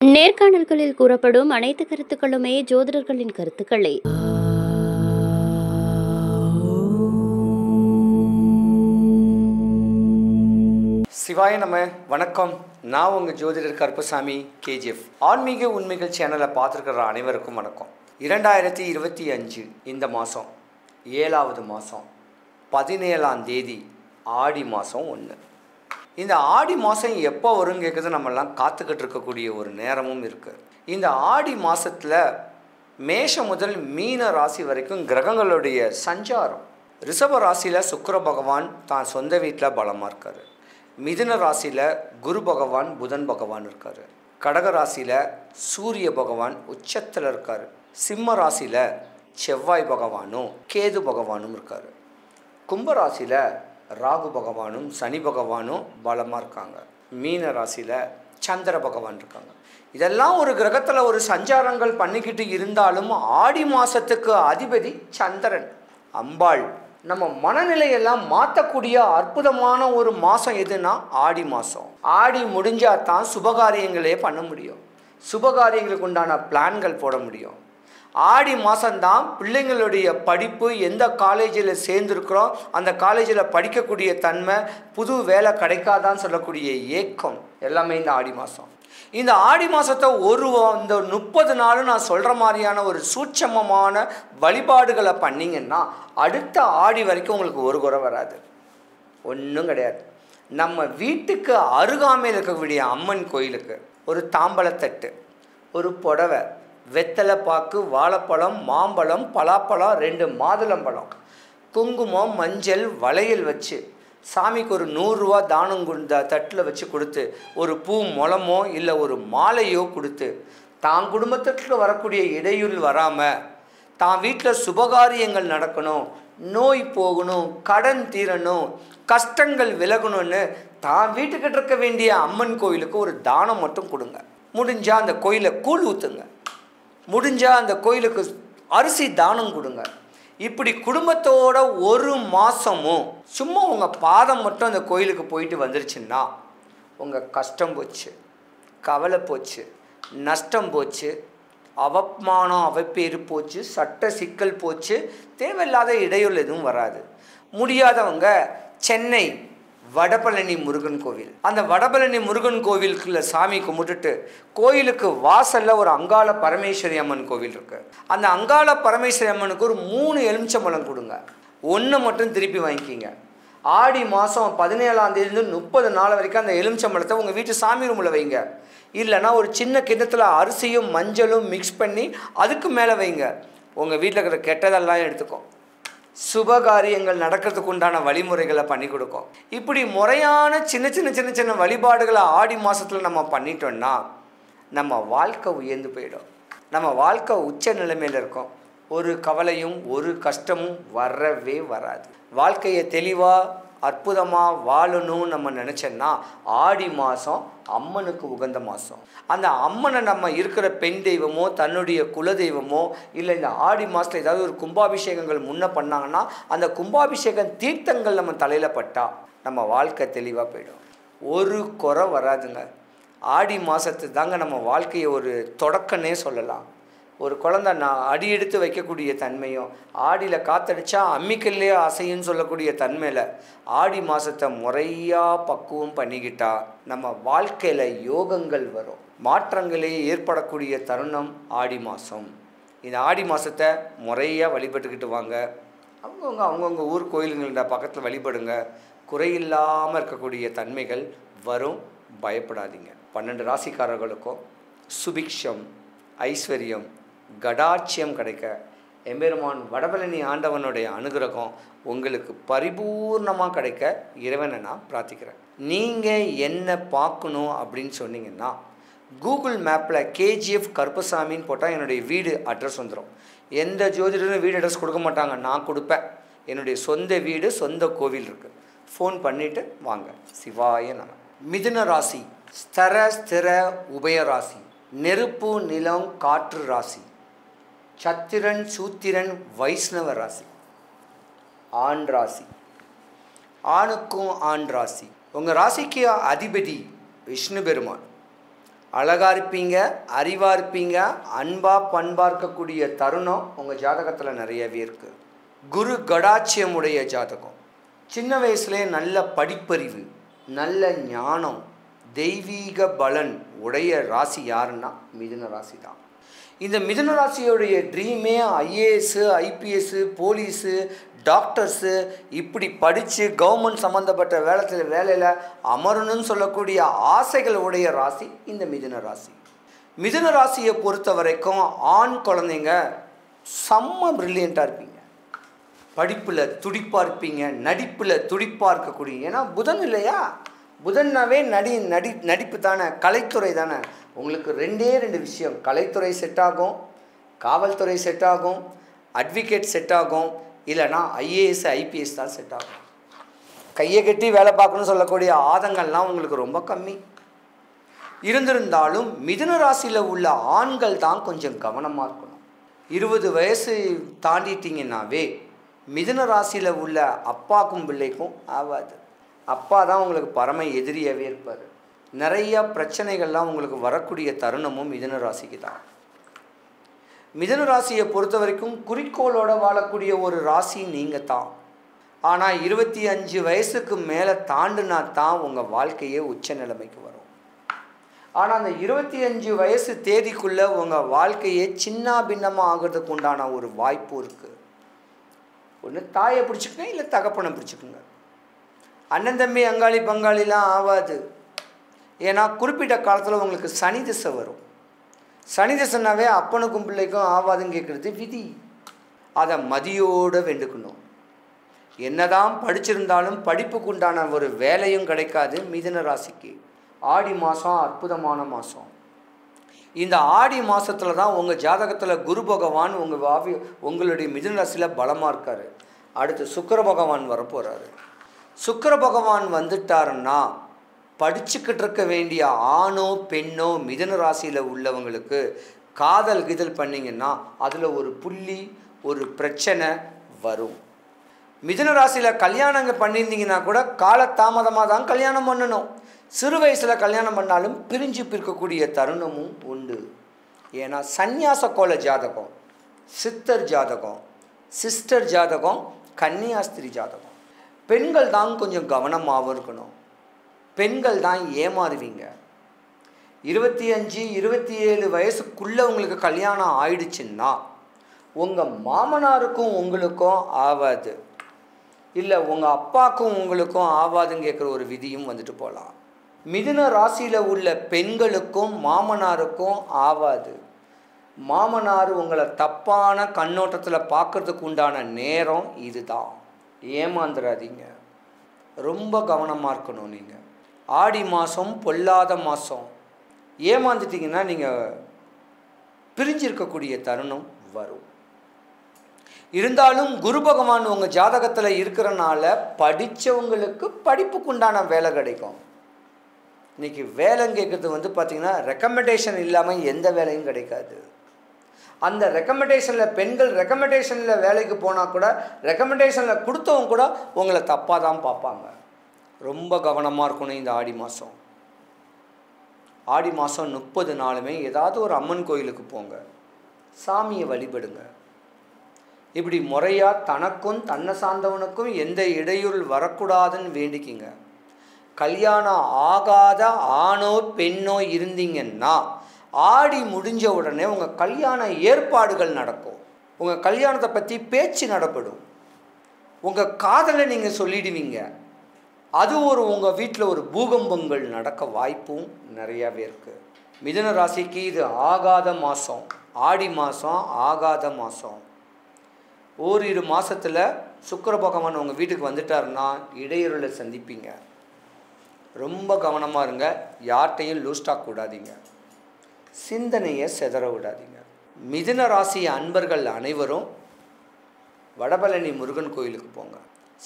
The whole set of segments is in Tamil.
நேர்காணல்களில் கூறப்படும் அனைத்து கருத்துக்களுமே ஜோதிடர்களின் கருத்துக்களே. சிவாய நம. வணக்கம். நான் உங்கள் ஜோதிடர் கருப்பசாமி கேஜிஎஃப். ஆன்மீக உண்மைகள் சேனலை பார்த்துருக்கிற அனைவருக்கும் வணக்கம். 2025 இந்த மாதம் 7வது மாதம் 17ஆம் தேதி ஆடி மாதம் 1. இந்த ஆடி மாதம் எப்போ வரும்னு கேட்குறது நம்மெல்லாம் காத்துக்கிட்டு இருக்கக்கூடிய ஒரு நேரமும் இருக்குது. இந்த ஆடி மாதத்தில் மேஷம் முதல் மீன ராசி வரைக்கும் கிரகங்களுடைய சஞ்சாரம். ரிஷப ராசியில் சுக்கிர பகவான் தான் சொந்த வீட்டில் பலமாக இருக்கார். மிதுன ராசியில் குரு பகவான் புதன் பகவான் இருக்கார். கடக ராசியில் சூரிய பகவான் உச்சத்தில் இருக்கார். சிம்ம ராசியில் செவ்வாய் பகவானும் கேது பகவானும் இருக்கார். கும்பராசியில் ராகு பகவானும் சனி பகவானும் பலமாக இருக்காங்க. மீன ராசியில் சந்திர பகவான் இருக்காங்க. இதெல்லாம் ஒரு கிரகத்தில் ஒரு சஞ்சாரங்கள் பண்ணிக்கிட்டு இருந்தாலும் ஆடி மாதத்துக்கு அதிபதி சந்திரன். அம்பாள் நம்ம மனநிலையெல்லாம் மாற்றக்கூடிய அற்புதமான ஒரு மாதம் எதுனா ஆடி மாதம். ஆடி முடிஞ்சால் தான் சுபகாரியங்களே பண்ண முடியும். சுபகாரியங்களுக்கு உண்டான பிளான்கள் போட முடியும். ஆடி மாதம்தான் பிள்ளைங்களுடைய படிப்பு, எந்த காலேஜில் சேர்ந்துருக்குறோம் அந்த காலேஜில் படிக்கக்கூடிய தன்மை, புது வேலை கிடைக்காதான்னு சொல்லக்கூடிய ஏக்கம் எல்லாமே இந்த ஆடி மாதம். இந்த ஆடி மாதத்தை இந்த 30 நாளும் நான் சொல்கிற மாதிரியான ஒரு சூட்சமமான வழிபாடுகளை பண்ணிங்கன்னா அடுத்த ஆடி வரைக்கும் உங்களுக்கு ஒரு குறை வராது. ஒன்றும் கிடையாது. நம்ம வீட்டுக்கு அருகாமையில் இருக்கக்கூடிய அம்மன் கோயிலுக்கு ஒரு தாம்பழத்தட்டு, ஒரு புடவை, வெத்தலை பாக்கு, வாழைப்பழம், மாம்பழம், பலாப்பழம், 2 மாதுளம்பழம், குங்குமம், மஞ்சள், வளையல் வச்சு சாமிக்கு ஒரு 100 ரூபா தானம் தட்டில் வச்சு கொடுத்து ஒரு பூ முளமோ இல்லை ஒரு மாலையோ கொடுத்து தான் குடும்பத்துக்கு வரக்கூடிய இடையூறு வராமல், தான் வீட்டில் சுபகாரியங்கள் நடக்கணும், நோய் போகணும், கடன் தீரணும், கஷ்டங்கள் விலகணும்னு தான் வீட்டுக்கிட்ட இருக்க வேண்டிய அம்மன் கோயிலுக்கு ஒரு தானம் மட்டும் கொடுங்க. முடிஞ்சால் அந்த கோயிலை கூழ் ஊற்றுங்க. முடிஞ்சால் அந்த கோயிலுக்கு அரிசி தானம் கொடுங்க. இப்படி குடும்பத்தோட ஒரு மாதமும் சும்மா உங்கள் பாதம் மட்டும் அந்த கோயிலுக்கு போயிட்டு வந்துருச்சுன்னா உங்கள் கஷ்டம் போச்சு, கவலை போச்சு, நஷ்டம் போச்சு, அவமானம் அவப்பேறு போச்சு, சட்ட சிக்கல் போச்சு, தேவையில்லாத இடையூறு எதுவும் வராது. முடியாதவங்க சென்னை வடபழனி முருகன் கோவில், அந்த வடபழனி முருகன் கோவிலுக்குள்ள சாமி கும்பிட்டுட்டு கோயிலுக்கு வாசலில் ஒரு அங்காள பரமேஸ்வரி அம்மன் கோவில் இருக்குது. அந்த அங்காள பரமேஸ்வரி அம்மனுக்கு ஒரு 3 எலுமிச்சம்பழம் கொடுங்க. 1 மட்டும் திருப்பி வாங்கிக்கிங்க. ஆடி மாதம் 17ஆம் தேதியிலேருந்து 30 நாள் வரைக்கும் அந்த எலுமிச்சம்பழத்தை உங்கள் வீட்டு சாமி ரூமில் வைங்க. இல்லைன்னா ஒரு சின்ன கிண்ணத்தில் அரிசியும் மஞ்சளும் மிக்ஸ் பண்ணி அதுக்கு மேலே வைங்க. உங்கள் வீட்டில் இருக்கிற கெட்டதெல்லாம் எடுத்துக்கோ. சுபகாரியங்கள் நடக்கிறதுக்கு உண்டான வழிமுறைகளை பண்ணி கொடுக்கும். இப்படி முறையான சின்ன சின்ன சின்ன சின்ன வழிபாடுகளை ஆடி மாதத்தில் நம்ம பண்ணிட்டோம்னா நம்ம வாழ்க்கை உயர்ந்து போயிடும். நம்ம வாழ்க்கை உச்ச நிலைமையில் இருக்கும். ஒரு கவலையும் ஒரு கஷ்டமும் வரவே வராது. வாழ்க்கையை தெளிவாக அற்புதமாக வாழணும்னு நம்ம நினச்சோன்னா ஆடி மாதம் அம்மனுக்கு உகந்த மாதம். அந்த அம்மனை நம்ம இருக்கிற பெண் தெய்வமோ தன்னுடைய குல தெய்வமோ இல்லை இந்த ஆடி மாதத்தில் ஏதாவது ஒரு கும்பாபிஷேகங்கள் முன்ன பண்ணாங்கன்னா அந்த கும்பாபிஷேகம் தீர்த்தங்கள் நம்ம தலையில் பட்டால் நம்ம வாழ்க்கை தெளிவாக போயிடும். ஒரு குறை வராதுங்க. ஆடி மாதத்து தாங்க நம்ம வாழ்க்கையை ஒரு தொடக்கன்னே சொல்லலாம். ஒரு குழந்தை அடி எடுத்து வைக்கக்கூடிய தன்மையும், ஆடியில் காத்தடிச்சா அம்மிக்கல்லே அசைன்னு சொல்லக்கூடிய தன்மையில் ஆடி மாதத்தை முறையாக பக்குவம் பண்ணிக்கிட்டா நம்ம வாழ்க்கையில் யோகங்கள் வரும், மாற்றங்களே ஏற்படக்கூடிய தருணம் ஆடி மாதம். இந்த ஆடி மாதத்தை முறையாக வழிபட்டுக்கிட்டு வாங்க. அவங்கவுங்க ஊர் கோயிலுங்கள பக்கத்தில் வழிபடுங்க. குறையில்லாமல் இருக்கக்கூடிய தன்மைகள் வரும். பயப்படாதீங்க. 12 ராசிக்காரர்களுக்கும் சுபிக்ஷம், ஐஸ்வர்யம், கடாட்சியம் கிடைக்க எம்பெருமான் வடபழனி ஆண்டவனுடைய அனுகிரகம் உங்களுக்கு பரிபூர்ணமாக கிடைக்க இறைவனை நான் பிரார்த்திக்கிறேன். நீங்கள் என்ன பார்க்கணும் அப்படின்னு சொன்னீங்கன்னா கூகுள் மேப்பில் கேஜிஎஃப் கருப்பசாமின்னு போட்டால் என்னுடைய வீடு அட்ரஸ் வந்துடும். எந்த ஜோதிடரும் வீடு அட்ரஸ் கொடுக்க மாட்டாங்க, நான் கொடுப்பேன். என்னுடைய சொந்த வீடு, சொந்த கோவில் இருக்குது. ஃபோன் பண்ணிவிட்டு வாங்க. சிவாய நம. மிதுன ராசி ஸ்திர உபயராசி, நெருப்பு நிலம் காற்று ராசி, சத்திரன் சூத்திரன் வைஷ்ணவ ராசி, ஆண் ராசி. ஆணுக்கும் ஆண் ராசி. உங்கள் ராசிக்கு அதிபதி விஷ்ணு பெருமான். அழகாக இருப்பீங்க, அறிவாக இருப்பீங்க, அன்பாக பண்பாக இருக்கக்கூடிய தருணம் உங்கள் ஜாதகத்தில் நிறையவே இருக்குது. குரு கடாட்சியமுடைய ஜாதகம். சின்ன வயசுலேயே நல்ல படிப்பறிவு, நல்ல ஞானம், தெய்வீக பலன் உடைய ராசி யாருன்னா மிதுன ராசி தான். இந்த மிதுன ராசியோடைய ட்ரீமே ஐஏஎஸ்ஸு, ஐபிஎஸ்ஸு, போலீஸு, டாக்டர்ஸு, இப்படி படித்து கவர்மெண்ட் சம்மந்தப்பட்ட வேலையில் அமரணும்னு சொல்லக்கூடிய ஆசைகள் உடைய ராசி இந்த மிதுன ராசி. மிதுன ராசியை பொறுத்த வரைக்கும் ஆண் குழந்தைங்க செம்ம ப்ரில்லியண்ட்டாக இருப்பீங்க. படிப்பில் துடிப்பாக இருப்பீங்க, நடிப்பில் துடிப்பாக இருக்கக்கூடிய, ஏன்னா புதன் இல்லையா, புதன்னாவே நடிப்பு தானே, கலைத்துறை தானே. உங்களுக்கு ரெண்டு விஷயம், கலைத்துறை செட் ஆகும், காவல்துறை செட் ஆகும், அட்வொகேட் செட் ஆகும், இல்லைனா ஐஏஎஸ் ஐபிஎஸ் தான் செட் ஆகும். கையை கட்டி வேலை பார்க்கணும்னு சொல்லக்கூடிய ஆதங்கள்லாம் உங்களுக்கு ரொம்ப கம்மி. இருந்திருந்தாலும் மிதுன ராசியில் உள்ள ஆண்கள் தான் கொஞ்சம் கவனமாக இருக்கணும். 20 வயசு தாண்டிட்டிங்கன்னாவே மிதுன ராசியில் உள்ள அப்பாக்கும் பிள்ளைக்கும் ஆகாது. அப்பா தான் உங்களுக்கு பரம எதிரியாகவே இருப்பார். நிறையா பிரச்சனைகள்லாம் உங்களுக்கு வரக்கூடிய தருணமும் மிதுன ராசிக்கு தான். மிதுன ராசியை பொறுத்த வரைக்கும் குறிக்கோளோடு வாழக்கூடிய ஒரு ராசி நீங்கள் தான். ஆனால் 25 வயசுக்கு மேலே தாண்டினா தான் உங்கள் வாழ்க்கையே உச்ச நிலைமைக்கு வரும். ஆனால் அந்த 25 வயசு தேதிக்குள்ளே உங்கள் வாழ்க்கையே சின்ன பின்னமாக ஆகிறதுக்கு உண்டான ஒரு வாய்ப்பு இருக்குது. ஒன்று தாயை பிடிச்சிக்கங்க, இல்லை தகப்பனை பிடிச்சிக்குங்க. அண்ணன் தம்பி அங்காளி பங்காளிலாம் ஆகாது. ஏன்னா குறிப்பிட்ட காலத்தில் உங்களுக்கு சனி திசை வரும். சனி திசைனாவே அப்பனுக்கும் பிள்ளைக்கும் ஆவாதுன்னு கேட்குறது விதி. அதை மதியோடு வேண்டுக்கணும். என்னதான் படிச்சிருந்தாலும் படிப்புக்கு உண்டான ஒரு வேலையும் கிடைக்காது மிதுன ராசிக்கு. ஆடி மாதம் அற்புதமான மாதம். இந்த ஆடி மாதத்தில் தான் உங்கள் ஜாதகத்தில் குரு பகவான் உங்களுடைய மிதுன ராசியில் பலமாக இருக்கார். அடுத்து சுக்கிர பகவான் வரப்போகிறாரு. சுக்கிர பகவான் வந்துட்டாருன்னா படிச்சுக்கிட்டு இருக்க வேண்டிய ஆணோ பெண்ணோ மிதுன ராசியில் உள்ளவங்களுக்கு காதல் கிதல் பண்ணிங்கன்னா அதில் ஒரு புள்ளி, ஒரு பிரச்சனை வரும். மிதுன ராசியில் கல்யாணங்க பண்ணியிருந்தீங்கன்னா கூட காலதாமதமாக தான் கல்யாணம் பண்ணணும். சிறு வயசில் கல்யாணம் பண்ணாலும் பிரிஞ்சு பிரிக்கக்கூடிய தருணமும் உண்டு. ஏன்னா சந்நியாச கோல ஜாதகம், சித்தர் ஜாதகம், சிஸ்டர் ஜாதகம், கன்னியாஸ்திரி ஜாதகம். பெண்கள் தான் கொஞ்சம் கவனமாகவும் இருக்கணும். பெண்கள் தான் ஏமாறுவீங்க. 25, 27 வயசுக்குள்ளே உங்களுக்கு கல்யாணம் ஆயிடுச்சுன்னா உங்கள் மாமனாருக்கும் உங்களுக்கும் ஆகாது, இல்லை உங்கள் அப்பாவுக்கும் உங்களுக்கும் ஆகாதுன்னு கேட்குற ஒரு விதியும் வந்துட்டு போகலாம். மிதுன ராசியில் உள்ள பெண்களுக்கும் மாமனாருக்கும் ஆகாது. மாமனார் உங்களை தப்பான கண்ணோட்டத்தில் பார்க்கறதுக்கு உண்டான நேரம் இதுதான். ஏமாந்துடாதீங்க, ரொம்ப கவனமாக இருக்கணும். நீங்கள் ஆடி மாதம் பொல்லாத மாதம். ஏமாந்துட்டிங்கன்னா நீங்கள் பிரிஞ்சிருக்கக்கூடிய தருணம் வரும். இருந்தாலும் குரு பகவான் உங்கள் ஜாதகத்தில் இருக்கிறனால படித்தவங்களுக்கு படிப்புக்குண்டான வேலை கிடைக்கும். இன்றைக்கி வேலைன்னு கேட்குறது பார்த்திங்கன்னா ரெக்கமெண்டேஷன் இல்லாமல் எந்த வேலையும் கிடைக்காது. அந்த ரெக்கமெண்டேஷனில் பெண்கள் ரெக்கமெண்டேஷனில் வேலைக்கு போனால் கூட ரெக்கமெண்டேஷனில் கொடுத்தவங்க கூட உங்களை தப்பாக தான் பார்ப்பாங்க. ரொம்ப கவனமாக இருக்கணும். இந்த ஆடி மாதம், ஆடி மாதம் 30 நாளுமே ஏதாவது ஒரு அம்மன் கோயிலுக்கு போங்க, சாமியை வழிபடுங்க. இப்படி முறையாக தனக்கும் தன்னை சார்ந்தவனுக்கும் எந்த இடையூறு வரக்கூடாதுன்னு வேண்டிக்கிங்க. கல்யாணம் ஆகாத ஆணோ பெண்ணோ இருந்தீங்கன்னா ஆடி முடிஞ்ச உடனே உங்கள் கல்யாண ஏற்பாடுகள் நடக்கும். உங்கள் கல்யாணத்தை பற்றி பேச்சு நடப்படும். உங்கள் காதலை நீங்கள் சொல்லிடுவீங்க. அது உங்கள் வீட்டில் ஒரு பூகம்பங்கள் நடக்க வாய்ப்பும் நிறையாவே இருக்குது. மிதுன ராசிக்கு இது ஆகாத மாதம். ஆடி மாதம் ஆகாத மாதம். ஓரிரு மாதத்தில் சுக்கிர பகவான் உங்கள் வீட்டுக்கு வந்துட்டாருன்னா இடையூறுகளை சந்திப்பீங்க. ரொம்ப கவனமாக இருங்க. யார்கிட்டையும் லூஸ்டாக் விடாதீங்க. சிந்தனையை செதற விடாதீங்க. மிதுன ராசி அன்பர்கள் அனைவரும் வடபழனி முருகன் கோவிலுக்கு போங்க,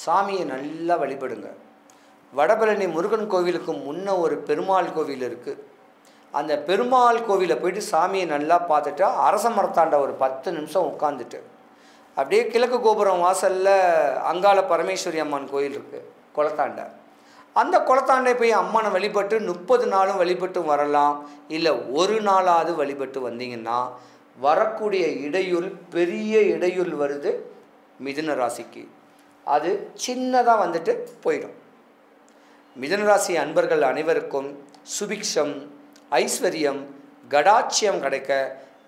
சாமியை நல்லா வழிபடுங்க. வடபழனி முருகன் கோவிலுக்கு முன்ன ஒரு பெருமாள் கோவில் இருக்குது. அந்த பெருமாள் கோவிலை போயிட்டு சாமியை நல்லா பார்த்துட்டு அரச மரத்தாண்ட ஒரு 10 நிமிஷம் உட்காந்துட்டு அப்படியே கிழக்கு கோபுரம் வாசலில் அங்காள பரமேஸ்வரி அம்மன் கோயில் இருக்குது குளத்தாண்ட. அந்த குளத்தாண்டை போய் அம்மனை வழிபட்டு 30 நாளும் வழிபட்டு வரலாம். இல்லை ஒரு நாளாவது வழிபட்டு வந்தீங்கன்னா வரக்கூடிய இடையூறு பெரிய இடையூறு வருது மிதுன ராசிக்கு. அது சின்னதாக வந்துட்டு போயிடும். மிதுனராசி அன்பர்கள் அனைவருக்கும் சுபிக்ஷம், ஐஸ்வர்யம், கடாட்சியம் கிடைக்க,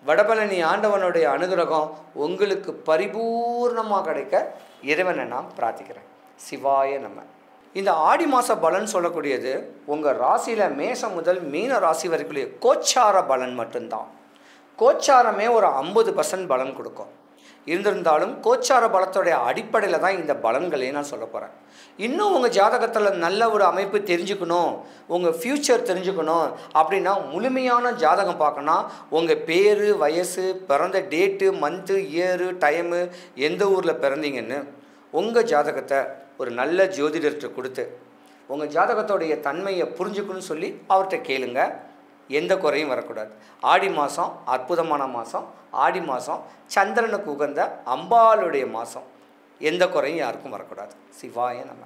வடபழனி ஆண்டவனுடைய அனுகிரகம் உங்களுக்கு பரிபூர்ணமாக கிடைக்க இறைவனை நான் பிரார்த்திக்கிறேன். சிவாய நம. இந்த ஆடி மாத பலன் சொல்லக்கூடியது உங்கள் ராசியில் மேசம் முதல் மீன ராசி வரைக்குள்ள கோச்சார பலன் மட்டும்தான். கோச்சாரமே ஒரு 50% பலன் கொடுக்கும். இருந்திருந்தாலும் கோச்சார பலத்தோடைய அடிப்படையில் தான் இந்த பலன்களையும் நான் சொல்ல போகிறேன். இன்னும் உங்கள் ஜாதகத்தில் நல்ல ஒரு அமைப்பு தெரிஞ்சுக்கணும், உங்கள் ஃப்யூச்சர் தெரிஞ்சுக்கணும் அப்படின்னா முழுமையான ஜாதகம் பார்க்கணும். உங்கள் பேர், வயசு, பிறந்த டேட்டு, மந்த்து, இயரு, டைமு, எந்த ஊரில் பிறந்தீங்கன்னு உங்கள் ஜாதகத்தை ஒரு நல்ல ஜோதிடர்கிட்ட கொடுத்து உங்கள் ஜாதகத்தோடைய தன்மையை புரிஞ்சுக்கணும்னு சொல்லி அவர்கிட்ட கேளுங்க. எந்த குறையும் வரக்கூடாது. ஆடி மாதம் அற்புதமான மாதம். ஆடி மாதம் சந்திரனுக்கு உகந்த அம்பாளுடைய மாதம். எந்த குறையும் யாருக்கும் வரக்கூடாது. சிவாய நம.